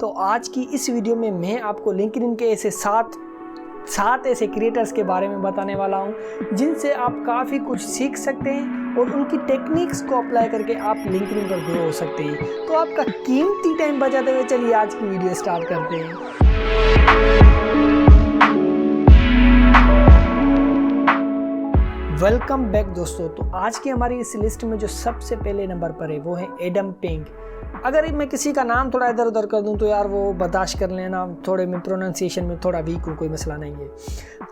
तो आज की इस वीडियो में मैं आपको लिंक्डइन के ऐसे सात ऐसे क्रिएटर्स के बारे में बताने वाला हूं जिनसे आप काफ़ी कुछ सीख सकते हैं और उनकी टेक्निक्स को अप्लाई करके आप लिंक्डइन पर ग्रो हो सकते हैं। तो आपका कीमती टाइम बचाते हुए चलिए आज की वीडियो स्टार्ट करते हैं। वेलकम बैक दोस्तों। तो आज की हमारी इस लिस्ट में जो सबसे पहले नंबर पर है वो है एडम पिंग। अगर मैं किसी का नाम थोड़ा इधर उधर कर दूं तो यार वो बर्दाश्त कर लेना, थोड़े में प्रोनाउंसिएशन में थोड़ा वीक हूँ, कोई मसला नहीं है।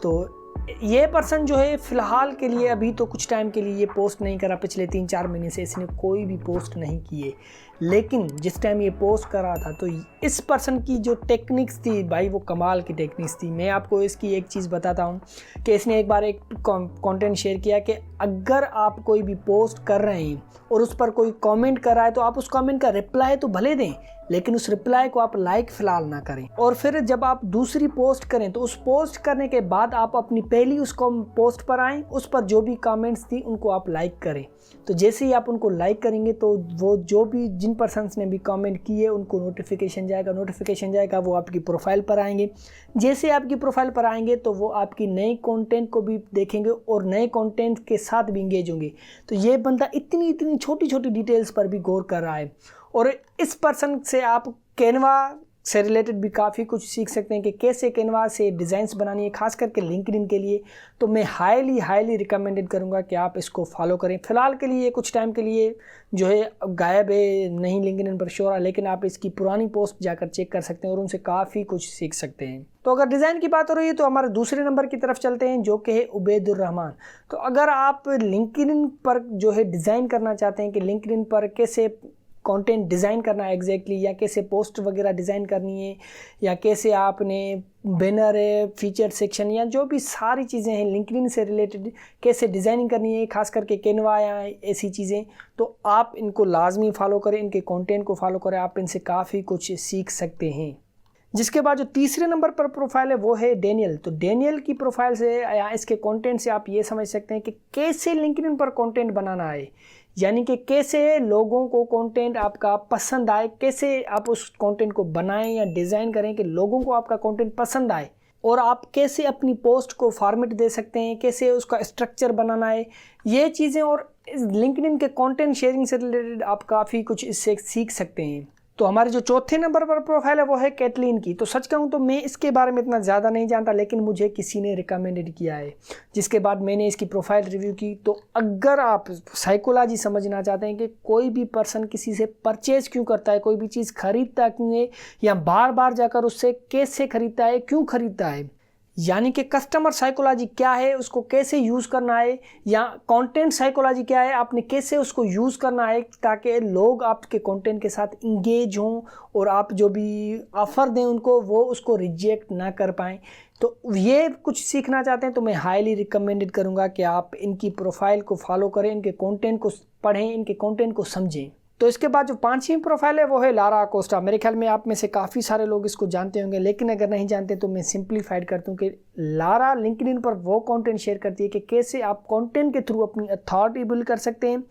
तो ये पर्सन जो है फ़िलहाल के लिए अभी तो कुछ टाइम के लिए ये पोस्ट नहीं करा, पिछले 3-4 महीने से इसने कोई भी पोस्ट नहीं किए। लेकिन जिस टाइम ये पोस्ट कर रहा था तो इस पर्सन की जो टेक्निक्स थी भाई वो कमाल की टेक्निक्स थी। मैं आपको इसकी एक चीज़ बताता हूँ कि इसने एक बार एक कंटेंट शेयर किया कि अगर आप कोई भी पोस्ट कर रहे हैं और उस पर कोई कमेंट कर रहा है तो आप उस कमेंट का रिप्लाई तो भले दें, लेकिन उस रिप्लाई को आप लाइक फ़िलहाल ना करें। और फिर जब आप दूसरी पोस्ट करें तो उस पोस्ट करने के बाद आप अपनी पहली उस पोस्ट पर आएँ, उस पर जो भी कमेंट्स थी उनको आप लाइक करें। तो जैसे ही आप उनको लाइक करेंगे तो वो जो भी जिन पर्सन्स ने भी कमेंट किए उनको नोटिफिकेशन जाएगा, वो आपकी प्रोफाइल पर आएंगे। जैसे आपकी प्रोफाइल पर आएंगे तो वो आपकी नई कंटेंट को भी देखेंगे और नए कंटेंट के साथ भी इंगेज होंगे। तो ये बंदा इतनी छोटी छोटी डिटेल्स पर भी गौर कर रहा है। और इस पर्सन से आप कैनवा से रिलेटेड भी काफ़ी कुछ सीख सकते हैं कि कैसे कैनवा से डिज़ाइंस बनानी है, खास करके लिंक्डइन के लिए। तो मैं हाईली रिकमेंडेड करूंगा कि आप इसको फॉलो करें। फ़िलहाल के लिए कुछ टाइम के लिए जो है गायब है, नहीं लिंक्डइन पर शो रहा, लेकिन आप इसकी पुरानी पोस्ट जाकर चेक कर सकते हैं और उनसे काफ़ी कुछ सीख सकते हैं। तो अगर डिज़ाइन की बात हो रही है तो हमारे दूसरे नंबर की तरफ चलते हैं जो कि है उबैदुर रहमान। तो अगर आप लिंक्डइन पर जो है डिज़ाइन करना चाहते हैं कि लिंक्डइन पर कैसे कंटेंट डिज़ाइन करना है एग्जैक्टली, या कैसे पोस्ट वगैरह डिज़ाइन करनी है, या कैसे आपने बैनर है, फीचर सेक्शन या जो भी सारी चीज़ें हैं लिंक्डइन से रिलेटेड कैसे डिज़ाइनिंग करनी है, खास करके कैनवा या ऐसी चीज़ें, तो आप इनको लाजमी फॉलो करें, इनके कंटेंट को फॉलो करें, आप इनसे काफ़ी कुछ सीख सकते हैं। जिसके बाद जो तीसरे नंबर पर प्रोफाइल है वो है डेनियल। तो डेनियल की प्रोफाइल से या इसके कंटेंट से आप ये समझ सकते हैं कि कैसे लिंक्डइन पर कंटेंट बनाना है, यानी कि कैसे लोगों को कंटेंट आपका पसंद आए, कैसे आप उस कंटेंट को बनाएं या डिज़ाइन करें कि लोगों को आपका कंटेंट पसंद आए, और आप कैसे अपनी पोस्ट को फॉर्मेट दे सकते हैं, कैसे उसका स्ट्रक्चर बनाना है, ये चीज़ें। और लिंक्डइन के कंटेंट शेयरिंग से रिलेटेड आप काफ़ी कुछ इससे सीख सकते हैं। तो हमारे जो चौथे नंबर पर प्रोफाइल है वो है कैटलीन की। तो सच कहूँ तो मैं इसके बारे में इतना ज़्यादा नहीं जानता, लेकिन मुझे किसी ने रिकमेंडेड किया है, जिसके बाद मैंने इसकी प्रोफाइल रिव्यू की। तो अगर आप साइकोलॉजी समझना चाहते हैं कि कोई भी पर्सन किसी से परचेज़ क्यों करता है, कोई भी चीज़ खरीदता क्यों है, या बार बार जाकर उससे कैसे खरीदता है, क्यों खरीदता है, यानी कि कस्टमर साइकोलॉजी क्या है, उसको कैसे यूज़ करना है, या कंटेंट साइकोलॉजी क्या है, आपने कैसे उसको यूज़ करना है ताकि लोग आपके कंटेंट के साथ इंगेज हों और आप जो भी ऑफ़र दें उनको वो उसको रिजेक्ट ना कर पाएँ। तो ये कुछ सीखना चाहते हैं तो मैं हाईली रिकमेंडेड करूँगा कि आप इनकी प्रोफाइल को फॉलो करें, इनके कंटेंट को पढ़ें, इनके कंटेंट को समझें। तो इसके बाद जो पांचवी प्रोफाइल है वो है लारा अकोस्टा। मेरे ख्याल में आप में से काफ़ी सारे लोग इसको जानते होंगे, लेकिन अगर नहीं जानते तो मैं सिंप्लीफाइड करता हूँ कि लारा लिंक्डइन पर वो कंटेंट शेयर करती है कि कैसे आप कंटेंट के थ्रू अपनी अथॉरिटी बिल्ड कर सकते हैं,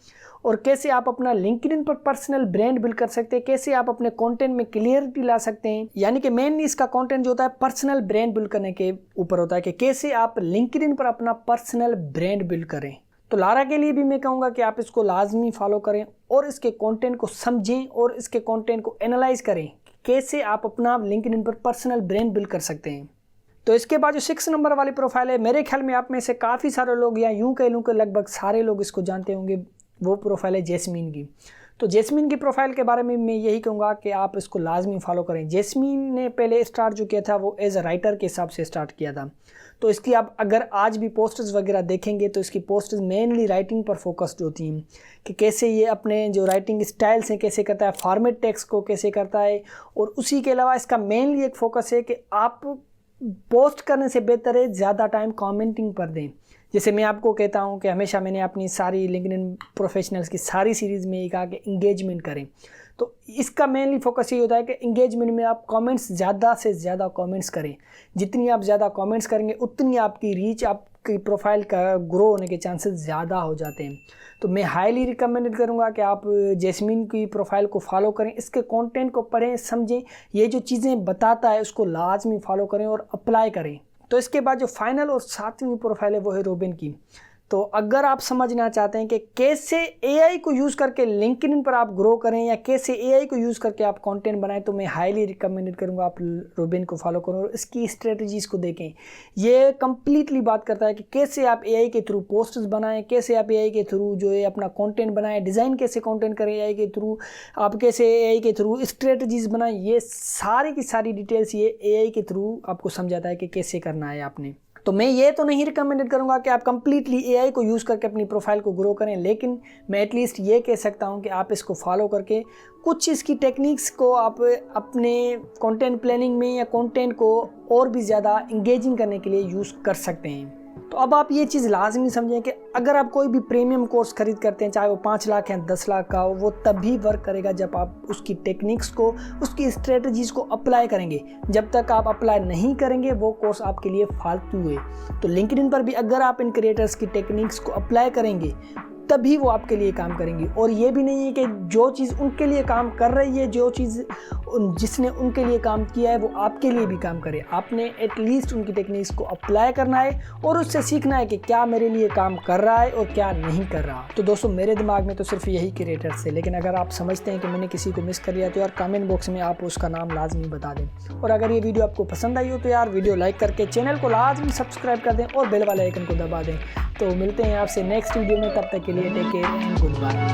और कैसे आप अपना लिंक्डइन पर पर्सनल ब्रांड बिल्ड कर सकते हैं, कैसे आप अपने कंटेंट में क्लियरिटी ला सकते हैं। यानी कि मेनली इसका कंटेंट जो होता है पर्सनल ब्रांड बिल्ड करने के ऊपर होता है कि कैसे आप लिंक्डइन पर अपना पर्सनल ब्रांड बिल्ड करें। तो लारा के लिए भी मैं कहूँगा कि आप इसको लाजमी फॉलो करें और इसके कंटेंट को समझें और इसके कंटेंट को एनालाइज करें, कैसे आप अपना लिंक्डइन पर पर्सनल ब्रांड बिल्ड कर सकते हैं। तो इसके बाद जो 6 नंबर वाली प्रोफाइल है, मेरे ख्याल में आप में से काफ़ी सारे लोग, या यूँ कह लूँ कि लगभग सारे लोग इसको जानते होंगे, वो प्रोफाइल है जैस्मीन की। तो जैस्मीन की प्रोफाइल के बारे में मैं यही कहूँगा कि आप इसको लाजमी फॉलो करें। जैस्मीन ने पहले स्टार्ट जो किया था वो एज अ राइटर के हिसाब से स्टार्ट किया था। तो इसकी आप अगर आज भी पोस्टर्स वगैरह देखेंगे तो इसकी पोस्टर्स मेनली राइटिंग पर फोकस्ड होती हैं कि कैसे ये अपने जो राइटिंग स्टाइल से कैसे करता है, फॉर्मेट टेक्स्ट को कैसे करता है। और उसी के अलावा इसका मेनली एक फोकस है कि आप पोस्ट करने से बेहतर है ज़्यादा टाइम कमेंटिंग पर दें। जैसे मैं आपको कहता हूं कि हमेशा मैंने अपनी सारी लिंक्डइन प्रोफेशनल्स की सारी सीरीज़ में ये कहा कि इंगेजमेंट करें। तो इसका मेनली फोकस ये होता है कि इंगेजमेंट में आप कमेंट्स ज़्यादा से ज़्यादा कमेंट्स करें। जितनी आप ज़्यादा कमेंट्स करेंगे उतनी आपकी रीच आप की प्रोफाइल का ग्रो होने के चांसेस ज़्यादा हो जाते हैं। तो मैं हाईली रिकमेंडेड करूँगा कि आप जैस्मीन की प्रोफाइल को फॉलो करें, इसके कंटेंट को पढ़ें, समझें, ये जो चीज़ें बताता है उसको लाजमी फॉलो करें और अप्लाई करें। तो इसके बाद जो फाइनल और 7वीं प्रोफाइल है वो है रोबिन की। तो अगर आप समझना चाहते हैं कि कैसे एआई को यूज़ करके लिंक्डइन पर आप ग्रो करें या कैसे एआई को यूज़ करके आप कंटेंट बनाएं, तो मैं हाईली रिकमेंडेड करूंगा आप रोबिन को फॉलो करें और इसकी स्ट्रेटजीज़ को देखें। ये कम्प्लीटली बात करता है कि कैसे आप एआई के थ्रू पोस्टर्स बनाएं, कैसे आप एआई के थ्रू जो है अपना कंटेंट बनाएं, डिज़ाइन कैसे कंटेंट करें एआई के थ्रू, आप कैसे एआई के थ्रू स्ट्रेटजीज़ बनाएं, ये सारी की सारी डिटेल्स ये एआई के थ्रू आपको समझाता है कि कैसे करना है आपने। तो मैं ये तो नहीं रिकमेंडेड करूंगा कि आप कंप्लीटली एआई को यूज़ करके अपनी प्रोफाइल को ग्रो करें, लेकिन मैं एटलीस्ट ये कह सकता हूं कि आप इसको फॉलो करके कुछ इसकी टेक्निक्स को आप अपने कंटेंट प्लानिंग में या कंटेंट को और भी ज़्यादा इंगेजिंग करने के लिए यूज़ कर सकते हैं। तो अब आप ये चीज़ लाजमी समझें कि अगर आप कोई भी प्रीमियम कोर्स खरीद करते हैं, चाहे वो 5 लाख या 10 लाख का हो, वो तभी वर्क करेगा जब आप उसकी टेक्निक्स को, उसकी स्ट्रेटजीज़ को अप्लाई करेंगे। जब तक आप अप्लाई नहीं करेंगे वो कोर्स आपके लिए फालतू है। तो लिंक्डइन पर भी अगर आप इन क्रिएटर्स की टेक्निक्स को अप्लाई करेंगे तभी वो आपके लिए काम करेंगी। और ये भी नहीं है कि जो चीज़ उनके लिए काम कर रही है, जो चीज़ जिसने उनके लिए काम किया है वो आपके लिए भी काम करे। आपने एटलीस्ट उनकी टेक्निक्स को अप्लाई करना है और उससे सीखना है कि क्या मेरे लिए काम कर रहा है और क्या नहीं कर रहा। तो दोस्तों मेरे दिमाग में तो सिर्फ यही क्रिएटर्स है, लेकिन अगर आप समझते हैं कि मैंने किसी को मिस कर लिया तो यार कमेंट बॉक्स में आप उसका नाम लाजमी बता दें। और अगर ये वीडियो आपको पसंद आई हो तो यार वीडियो लाइक करके चैनल को लाजमी सब्सक्राइब कर दें और बेल वाले आइकन को दबा दें। तो मिलते हैं आपसे नेक्स्ट वीडियो में, तब तक के लिए take care and good bye.